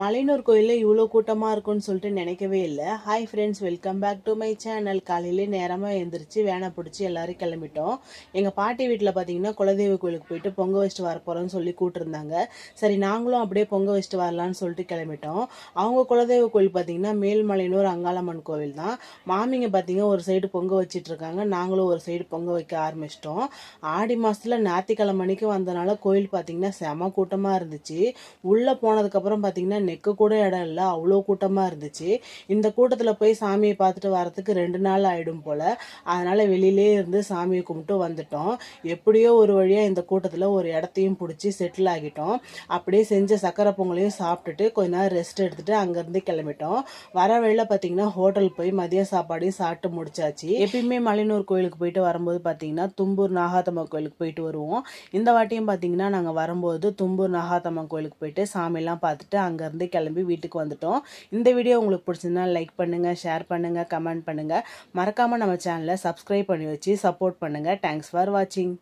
மலையனூர் கோயிலில் இவ்வளோ கூட்டமாக இருக்கும்னு சொல்லிட்டு நினைக்கவே இல்லை. Hi friends, welcome back to my channel. காலையிலே நேரமாக எழுந்திரிச்சு வேனை பிடிச்சி எல்லோரும் கிளம்பிட்டோம். எங்கள் பாட்டி வீட்டில் பார்த்தீங்கன்னா குலதெய்வ கோயிலுக்கு போயிட்டு பொங்க வச்சுட்டு வரப்போகிறோன்னு சொல்லி கூப்பிட்டுருந்தாங்க. சரி நாங்களும் அப்படியே பொங்க வச்சுட்டு வரலான்னு சொல்லிட்டு கிளம்பிட்டோம். அவங்க குலதெய்வ கோயில் பார்த்தீங்கன்னா மேல்மலையனூர் அங்காளம்மன் கோவில் தான். மாமிங்க பார்த்தீங்கன்னா ஒரு சைடு பொங்க வச்சிட்ருக்காங்க, நாங்களும் ஒரு சைடு பொங்க வைக்க ஆரம்பிச்சிட்டோம். ஆடி மாதத்தில் ஞாயிற்றுக்கிழமை மணிக்கு வந்தனால கோயில் பார்த்தீங்கன்னா செம கூட்டமாக இருந்துச்சு. உள்ளே போனதுக்கப்புறம் பார்த்தீங்கன்னா நெக்கு கூட இடம் இல்லை, அவ்வளோ கூட்டமாக இருந்துச்சு. இந்த கூட்டத்தில் போய் சாமியை பார்த்துட்டு வரத்துக்கு 2 நாள் ஆகிடும் போல். அதனால் வெளியிலே இருந்து சாமியை கும்பிட்டு வந்துட்டோம். எப்படியோ ஒரு வழியாக இந்த கூட்டத்தில் ஒரு இடத்தையும் பிடிச்சி செட்டில் ஆகிட்டோம். அப்படியே செஞ்ச சக்கரை பொங்கலையும் சாப்பிட்டுட்டு கொஞ்ச நேரம் ரெஸ்ட் எடுத்துகிட்டு அங்கேருந்து கிளம்பிட்டோம். வர வழியில் பார்த்தீங்கன்னா ஹோட்டல் போய் மதிய சாப்பாடையும் சாப்பிட்டு முடிச்சாச்சு. எப்பயுமே மலையனூர் கோயிலுக்கு போயிட்டு வரும்போது பார்த்தீங்கன்னா தும்பூர் நாகாத்தம்மன் கோயிலுக்கு போயிட்டு வருவோம். இந்த வாட்டியும் பார்த்தீங்கன்னா நாங்கள் வரும்போது தும்பூர் நாகாத்தம்மன் கோயிலுக்கு போயிட்டு சாமியெல்லாம் பார்த்துட்டு அங்கேருந்து கிளம்பி வீட்டுக்கு வந்துட்டோம். இந்த வீடியோ உங்களுக்கு பிடிச்சிருந்தா லைக் பண்ணுங்கள், ஷேர் பண்ணுங்கள், கமெண்ட் பண்ணுங்கள். மறக்காமல் நம்ம சேனலை சப்ஸ்கிரைப் பண்ணி வச்சு சப்போர்ட் பண்ணுங்கள். தேங்க்ஸ் ஃபார் வாட்சிங்.